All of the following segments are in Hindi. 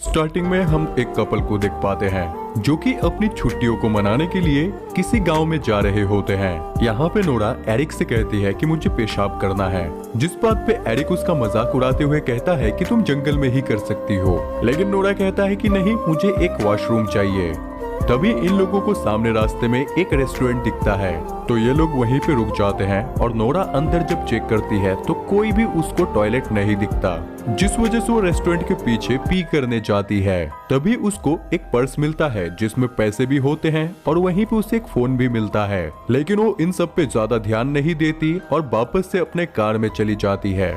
स्टार्टिंग में हम एक कपल को देख पाते हैं जो कि अपनी छुट्टियों को मनाने के लिए किसी गांव में जा रहे होते हैं। यहाँ पे नोरा एरिक से कहती है कि मुझे पेशाब करना है, जिस बात पे एरिक उसका मजाक उड़ाते हुए कहता है कि तुम जंगल में ही कर सकती हो, लेकिन नोरा कहता है कि नहीं, मुझे एक वॉशरूम चाहिए। तभी इन लोगों को सामने रास्ते में एक रेस्टोरेंट दिखता है, तो ये लोग वहीं पे रुक जाते हैं और नोरा अंदर जब चेक करती है तो कोई भी उसको टॉयलेट नहीं दिखता, जिस वजह से वो रेस्टोरेंट के पीछे पी करने जाती है। तभी उसको एक पर्स मिलता है जिसमें पैसे भी होते हैं और वहीं पे उसे एक फोन भी मिलता है, लेकिन वो इन सब पे ज्यादा ध्यान नहीं देती और वापस से अपने कार में चली जाती है।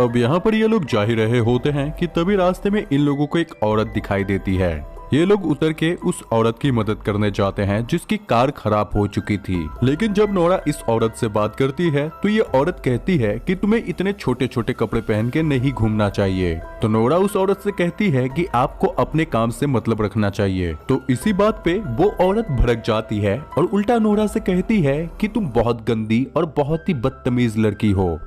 अब यहाँ पर ये लोग जा ही रहे होते हैं कि तभी रास्ते में इन लोगों को एक औरत दिखाई देती है। ये लोग उतर के उस औरत की मदद करने जाते हैं जिसकी कार खराब हो चुकी थी, लेकिन जब नोरा इस औरत से बात करती है तो ये औरत कहती है कि तुम्हें इतने छोटे छोटे कपड़े पहन के नहीं घूमना चाहिए। तो नोरा उस औरत से कहती है कि आपको अपने काम से मतलब रखना चाहिए। तो इसी बात पे वो औरत भड़क जाती है और उल्टा नोरा से कहती है कि तुम बहुत गंदी और बहुत ही बदतमीज लड़की हो,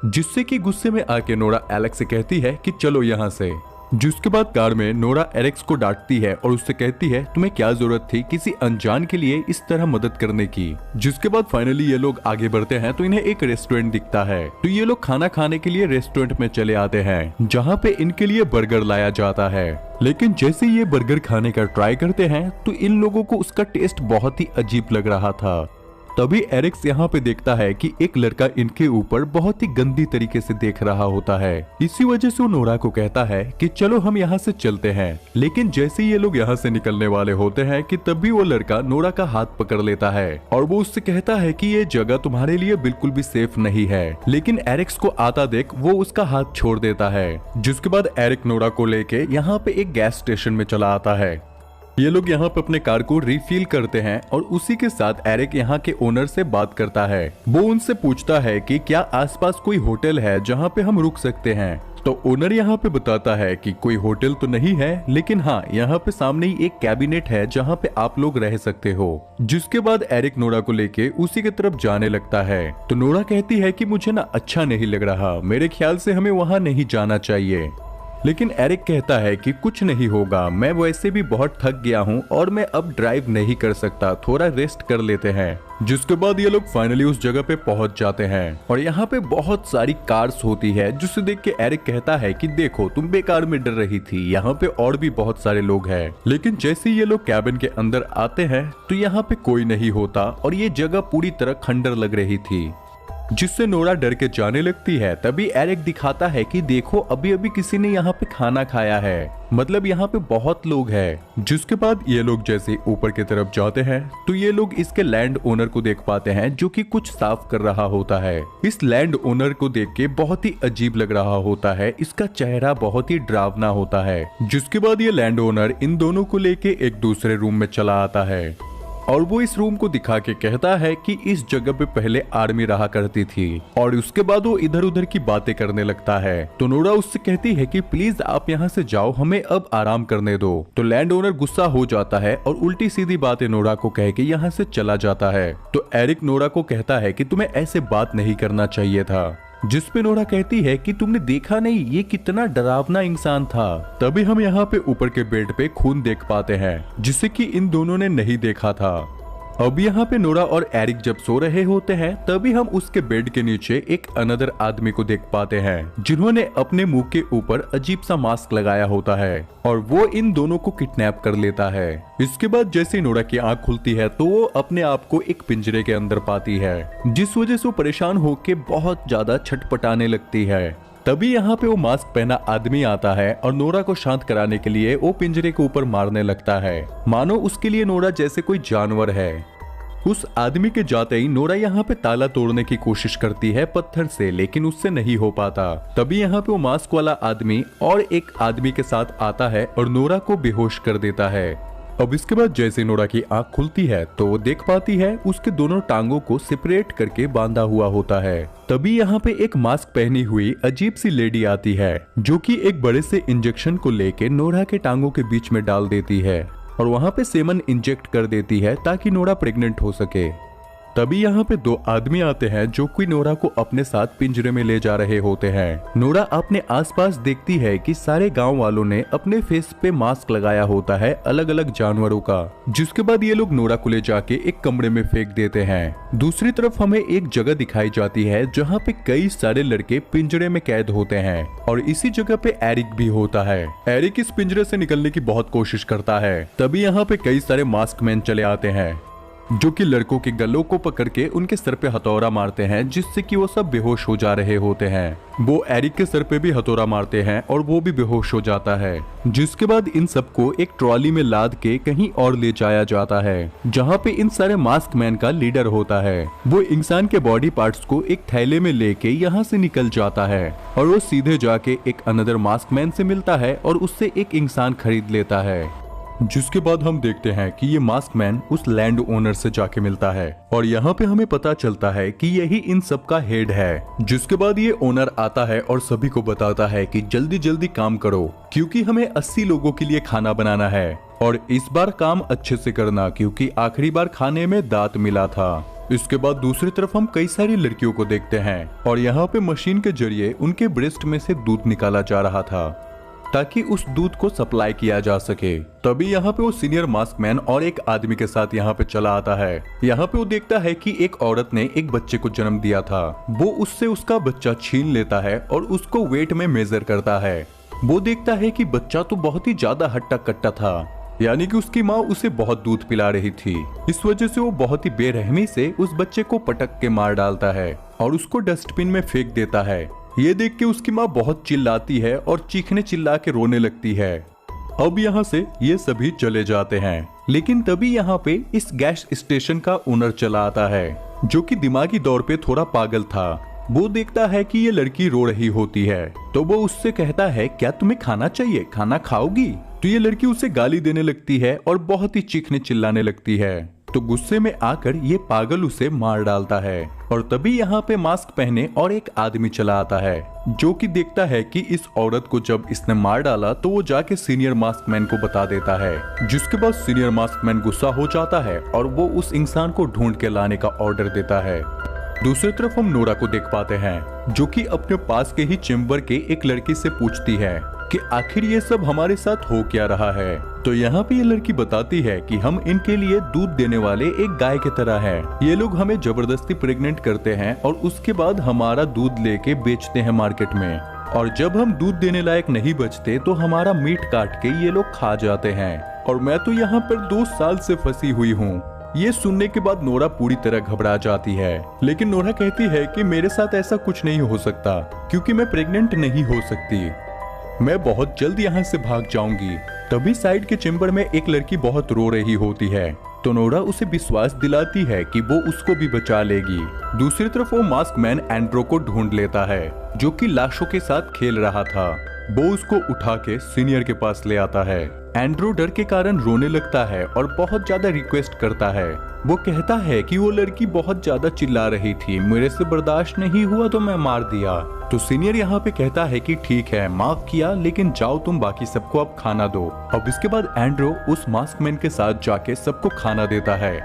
जिससे कि गुस्से में आके नोरा एलेक्स से कहती है कि चलो यहाँ से। जिसके बाद कार में नोरा एलेक्स को डांटती है और उससे कहती है तुम्हें क्या जरूरत थी किसी अनजान के लिए इस तरह मदद करने की। जिसके बाद फाइनली ये लोग आगे बढ़ते हैं तो इन्हें एक रेस्टोरेंट दिखता है, तो ये लोग खाना खाने के लिए रेस्टोरेंट में चले आते हैं जहाँ पे इनके लिए बर्गर लाया जाता है। लेकिन जैसे ये बर्गर खाने का ट्राई करते हैं तो इन लोगों को उसका टेस्ट बहुत ही अजीब लग रहा था। तभी एरिक्स यहाँ पे देखता है कि एक लड़का इनके ऊपर बहुत ही गंदी तरीके से देख रहा होता है। इसी वजह से वो नोरा को कहता है कि चलो हम यहाँ से चलते हैं। लेकिन जैसे ये लोग यहाँ से निकलने वाले होते हैं कि तभी वो लड़का नोरा का हाथ पकड़ लेता है और वो उससे कहता है कि ये जगह तुम्हारे लिए बिल्कुल भी सेफ नहीं है। लेकिन एरिक्स को आता देख वो उसका हाथ छोड़ देता है। जिसके बाद एरिक नोरा को लेके यहाँ पे एक गैस स्टेशन में चला आता है। ये लोग यहाँ पे अपने कार को रिफिल करते हैं और उसी के साथ एरिक यहाँ के ओनर से बात करता है। वो उनसे पूछता है कि क्या आसपास कोई होटल है जहाँ पे हम रुक सकते हैं। तो ओनर यहाँ पे बताता है कि कोई होटल तो नहीं है, लेकिन हाँ यहाँ पे सामने ही एक कैबिनेट है जहाँ पे आप लोग रह सकते हो। जिसके बाद एरिक नोरा को लेके उसी की तरफ जाने लगता है। तो नोरा कहती है कि मुझे ना अच्छा नहीं लग रहा, मेरे ख्याल से हमें वहाँ नहीं जाना चाहिए। लेकिन एरिक कहता है कि कुछ नहीं होगा, मैं वैसे भी बहुत थक गया हूँ और मैं अब ड्राइव नहीं कर सकता, थोड़ा रेस्ट कर लेते हैं। जिसके बाद ये लोग फाइनली उस जगह पे पहुंच जाते हैं और यहाँ पे बहुत सारी कार्स होती है, जिसे देख के एरिक कहता है कि देखो तुम बेकार में डर रही थी, यहाँ पे और भी बहुत सारे लोग हैं। लेकिन जैसे ये लोग कैबिन के अंदर आते हैं तो यहाँ पे कोई नहीं होता और ये जगह पूरी तरह खंडर लग रही थी, जिससे नोरा डर के जाने लगती है। तभी एरिक दिखाता है कि देखो अभी अभी किसी ने यहाँ पे खाना खाया है, मतलब यहाँ पे बहुत लोग हैं। जिसके बाद ये लोग जैसे ऊपर की तरफ जाते हैं तो ये लोग इसके लैंड ओनर को देख पाते हैं जो कि कुछ साफ कर रहा होता है। इस लैंड ओनर को देख के बहुत ही अजीब लग रहा होता है, इसका चेहरा बहुत ही डरावना होता है। जिसके बाद ये लैंड ओनर इन दोनों को लेके एक दूसरे रूम में चला आता है और वो इस रूम को दिखा के कहता है कि इस जगह पे पहले आर्मी रहा करती थी, और उसके बाद वो इधर उधर की बातें करने लगता है। तो नोरा उससे कहती है कि प्लीज आप यहाँ से जाओ, हमें अब आराम करने दो। तो लैंड ओनर गुस्सा हो जाता है और उल्टी सीधी बातें नोरा को कह के यहाँ से चला जाता है। तो एरिक नोरा को कहता है कि तुम्हें ऐसे बात नहीं करना चाहिए था, जिस पे नोरा कहती है कि तुमने देखा नहीं ये कितना डरावना इंसान था। तभी हम यहाँ पे ऊपर के बेड पे खून देख पाते हैं, जिसे कि इन दोनों ने नहीं देखा था। अब यहाँ पे नोरा और एरिक जब सो रहे होते हैं तभी हम उसके बेड के नीचे एक अनदर आदमी को देख पाते हैं, जिन्होंने अपने मुंह के ऊपर अजीब सा मास्क लगाया होता है और वो इन दोनों को किडनैप कर लेता है। इसके बाद जैसे नोरा की आंख खुलती है तो वो अपने आप को एक पिंजरे के अंदर पाती है, जिस वजह से वो परेशान होके बहुत ज्यादा छटपटाने लगती है। तभी यहाँ पे वो मास्क पहना आदमी आता है और नोरा को शांत कराने के लिए वो पिंजरे के ऊपर मारने लगता है, मानो उसके लिए नोरा जैसे कोई जानवर है। उस आदमी के जाते ही नोरा यहाँ पे ताला तोड़ने की कोशिश करती है पत्थर से, लेकिन उससे नहीं हो पाता। तभी यहाँ पे वो मास्क वाला आदमी और एक आदमी के साथ आता है और नोरा को बेहोश कर देता है। अब इसके बाद जैसे नोरा की आंख खुलती है तो वो देख पाती है उसके दोनों टांगों को सेपरेट करके बांधा हुआ होता है। तभी यहाँ पे एक मास्क पहनी हुई अजीब सी लेडी आती है, जो कि एक बड़े से इंजेक्शन को लेके नोरा के टांगों के बीच में डाल देती है और वहाँ पे सेमन इंजेक्ट कर देती है ताकि नोरा प्रेग्नेंट हो सके। तभी यहाँ पे दो आदमी आते हैं जो कि नोरा को अपने साथ पिंजरे में ले जा रहे होते हैं। नोरा अपने आसपास देखती है कि सारे गांव वालों ने अपने फेस पे मास्क लगाया होता है अलग अलग जानवरों का, जिसके बाद ये लोग नोरा को ले जाके एक कमरे में फेंक देते हैं। दूसरी तरफ हमें एक जगह दिखाई जाती है जहाँ पे कई सारे लड़के पिंजरे में कैद होते हैं और इसी जगह पे एरिक भी होता है। एरिक इस पिंजरे से निकलने की बहुत कोशिश करता है। तभी यहाँ पे कई सारे मास्क मैन चले आते हैं जो कि लड़कों के गलों को पकड़ के उनके सर पे हथौड़ा मारते हैं, जिससे कि वो सब बेहोश हो जा रहे होते हैं। वो एरिक के सर पे भी हथौड़ा मारते हैं और वो भी बेहोश हो जाता है, जिसके बाद इन सबको एक ट्रॉली में लाद के कहीं और ले जाया जाता है जहाँ पे इन सारे मास्क मैन का लीडर होता है। वो इंसान के बॉडी पार्ट्स को एक थैले में लेके यहाँ से निकल जाता है और वो सीधे जाके एक अनदर मास्क मैन से मिलता है और उससे एक इंसान खरीद लेता है। जिसके बाद हम देखते हैं कि ये मास्क मैन उस लैंड ओनर से जाके मिलता है और यहाँ पे हमें पता चलता है कि यही इन सब का हेड है। जिसके बाद ये ओनर आता है और सभी को बताता है कि जल्दी जल्दी काम करो क्योंकि हमें 80 लोगों के लिए खाना बनाना है और इस बार काम अच्छे से करना क्योंकि आखिरी बार खाने में दांत मिला था। इसके बाद दूसरी तरफ हम कई सारी लड़कियों को देखते हैं और यहाँ पे मशीन के जरिए उनके ब्रेस्ट में से दूध निकाला जा रहा था ताकि उस दूध को सप्लाई किया जा सके। तभी यहाँ पे वो सीनियर मास्क मैन और एक आदमी के साथ यहाँ पे चला आता है। यहाँ पे वो देखता है कि एक औरत ने एक बच्चे को जन्म दिया था। वो उससे उसका बच्चा छीन लेता है और उसको वेट में मेजर करता है। वो देखता है कि बच्चा तो बहुत ही ज्यादा हट्टा कट्टा था, यानी कि उसकी माँ उसे बहुत दूध पिला रही थी। इस वजह से वो बहुत ही बेरहमी से उस बच्चे को पटक के मार डालता है और उसको डस्टबिन में फेंक देता है। ये देख के उसकी माँ बहुत चिल्लाती है और चीखने चिल्ला के रोने लगती है। अब यहाँ से ये सभी चले जाते हैं, लेकिन तभी यहाँ पे इस गैस स्टेशन का ओनर चला आता है जो कि दिमागी दौर पे थोड़ा पागल था। वो देखता है कि ये लड़की रो रही होती है तो वो उससे कहता है क्या तुम्हें खाना चाहिए, खाना खाओगी? तो ये लड़की उसे गाली देने लगती है और बहुत ही चीखने चिल्लाने लगती है। तो गुस्से में आकर ये पागल उसे मार डालता है और तभी यहाँ पे मास्क पहने और एक आदमी चला आता है जो कि देखता है कि इस औरत को जब इसने मार डाला तो वो जाके सीनियर मास्क मैन को बता देता है। जिसके बाद सीनियर मास्क मैन गुस्सा हो जाता है और वो उस इंसान को ढूंढ के लाने का ऑर्डर देता है। दूसरी तरफ हम नोरा को देख पाते हैं जो कि अपने पास के ही चेम्बर के एक लड़की से पूछती है कि आखिर ये सब हमारे साथ हो क्या रहा है। तो यहाँ पे ये लड़की बताती है कि हम इनके लिए दूध देने वाले एक गाय की तरह हैं। ये लोग हमें जबरदस्ती प्रेग्नेंट करते हैं और उसके बाद हमारा दूध लेके बेचते हैं मार्केट में, और जब हम दूध देने लायक नहीं बचते तो हमारा मीट काट के ये लोग खा जाते हैं और मैं तो यहाँ पर 2 साल से फंसी हुई हूँ। ये सुनने के बाद नोरा पूरी तरह घबरा जाती है, लेकिन नोरा कहती है कि मेरे साथ ऐसा कुछ नहीं हो सकता क्योंकि मैं प्रेग्नेंट नहीं हो सकती, मैं बहुत जल्द यहाँ से भाग जाऊंगी। तभी साइड के चेम्बर में एक लड़की बहुत रो रही होती है तो नोरा उसे विश्वास दिलाती है कि वो उसको भी बचा लेगी। दूसरी तरफ वो मास्क मैन एंड्रो को ढूंढ लेता है जो कि लाशों के साथ खेल रहा था। वो उसको उठा के सीनियर के पास ले आता है। एंड्रो डर के कारण रोने लगता है और बहुत ज्यादा रिक्वेस्ट करता है। वो कहता है कि वो लड़की बहुत ज्यादा चिल्ला रही थी, मेरे से बर्दाश्त नहीं हुआ तो मैं मार दिया। तो सीनियर यहाँ पे कहता है कि ठीक है माफ किया, लेकिन जाओ तुम बाकी सबको अब खाना दो। अब इसके बाद एंड्रो उस मास्क मैन के साथ जाके सबको खाना देता है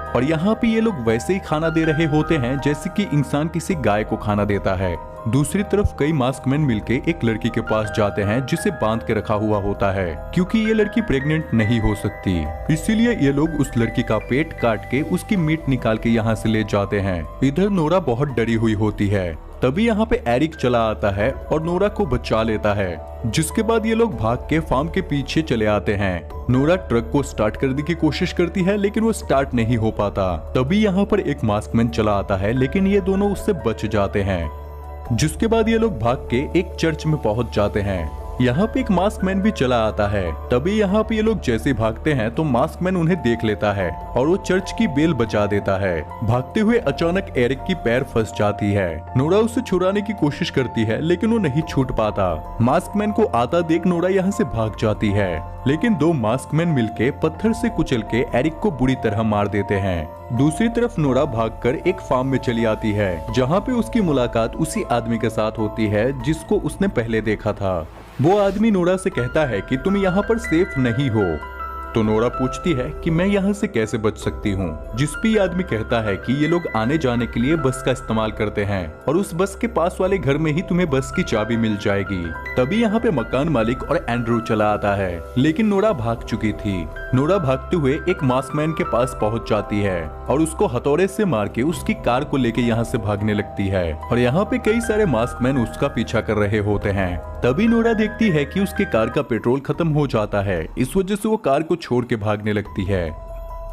और यहाँ पे ये लोग वैसे ही खाना दे रहे होते हैं जैसे कि इंसान किसी गाय को खाना देता है। दूसरी तरफ कई मास्कमैन मिलके एक लड़की के पास जाते हैं जिसे बांध के रखा हुआ होता है क्योंकि ये लड़की प्रेग्नेंट नहीं हो सकती, इसीलिए ये लोग उस लड़की का पेट काट के उसकी मीट निकाल के यहाँ से ले जाते हैं। इधर नोरा बहुत डरी हुई होती है। तभी यहाँ पे एरिक चला आता है और नोरा को बचा लेता है, जिसके बाद ये लोग भाग के फार्म के पीछे चले आते हैं। नोरा ट्रक को स्टार्ट करने की कोशिश करती है लेकिन वो स्टार्ट नहीं हो पाता। तभी यहाँ पर एक मास्कमैन चला आता है लेकिन ये दोनों उससे बच जाते हैं, जिसके बाद ये लोग भाग के एक चर्च में पहुंच जाते हैं। यहाँ पे एक मास्कमैन भी चला आता है। तभी यहाँ पे ये लोग जैसे भागते हैं तो मास्कमैन उन्हें देख लेता है और वो चर्च की बेल बजा देता है। भागते हुए अचानक एरिक की पैर फंस जाती है। नोरा उसे छुड़ाने की कोशिश करती है लेकिन वो नहीं छूट पाता। मास्कमैन को आता देख नोरा यहाँ से भाग जाती है, लेकिन 2 मास्कमैन मिलके पत्थर से कुचल के एरिक को बुरी तरह मार देते हैं। दूसरी तरफ नोरा भागकर एक फार्म में चली आती है जहाँ पे उसकी मुलाकात उसी आदमी के साथ होती है जिसको उसने पहले देखा था। वो आदमी नोरा से कहता है कि तुम यहाँ पर सेफ नहीं हो। तो नोरा पूछती है कि मैं यहाँ से कैसे बच सकती हूँ। जिस पे ये आदमी कहता है कि ये लोग आने जाने के लिए बस का इस्तेमाल करते हैं और उस बस के पास वाले घर में ही तुम्हें बस की चाबी मिल जाएगी। तभी यहाँ पे मकान मालिक और एंड्रू चला आता है, लेकिन नोरा भाग चुकी थी। नोरा भागते हुए एक मास्कमैन के पास पहुंच जाती है और उसको हथौड़े से मार के उसकी कार को लेके यहाँ से भागने लगती है और यहाँ पे कई सारे मास्कमैन उसका पीछा कर रहे होते हैं। तभी नोरा देखती है कि उसके कार का पेट्रोल खत्म हो जाता है, इस वजह से वो कार को छोड़ के भागने लगती है।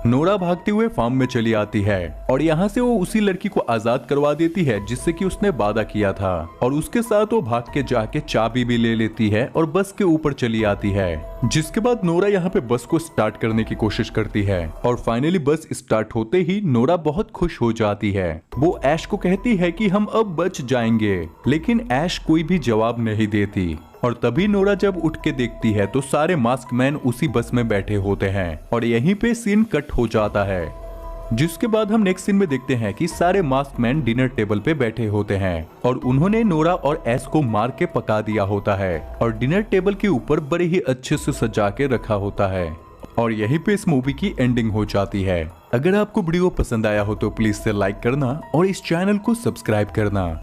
नोरा भागते हुए फार्म में चली आती है और यहाँ से वो उसी लड़की को आजाद करवा देती है जिससे कि उसने वादा किया था और उसके साथ वो भाग के जाके चाबी भी ले लेती है और बस के ऊपर चली आती है। जिसके बाद नोरा यहाँ पे बस को स्टार्ट करने की कोशिश करती है और फाइनली बस स्टार्ट होते ही नोरा बहुत खुश हो जाती है। वो ऐश को कहती है कि हम अब बच जाएंगे, लेकिन ऐश कोई भी जवाब नहीं देती। और तभी नोरा जब उठ के देखती है तो सारे मास्कमैन उसी बस में बैठे होते हैं और यहीं पे सीन कट हो जाता है। जिसके बाद हम नेक्स्ट सीन में देखते हैं कि सारे मास्कमैन डिनर टेबल पे बैठे होते हैं और उन्होंने नोरा और ऐश को मार के पका दिया होता है और डिनर टेबल के ऊपर बड़े ही अच्छे से सजा के रखा होता है और यहीं पे इस मूवी की एंडिंग हो जाती है। अगर आपको वीडियो पसंद आया हो तो प्लीज से लाइक करना और इस चैनल को सब्सक्राइब करना।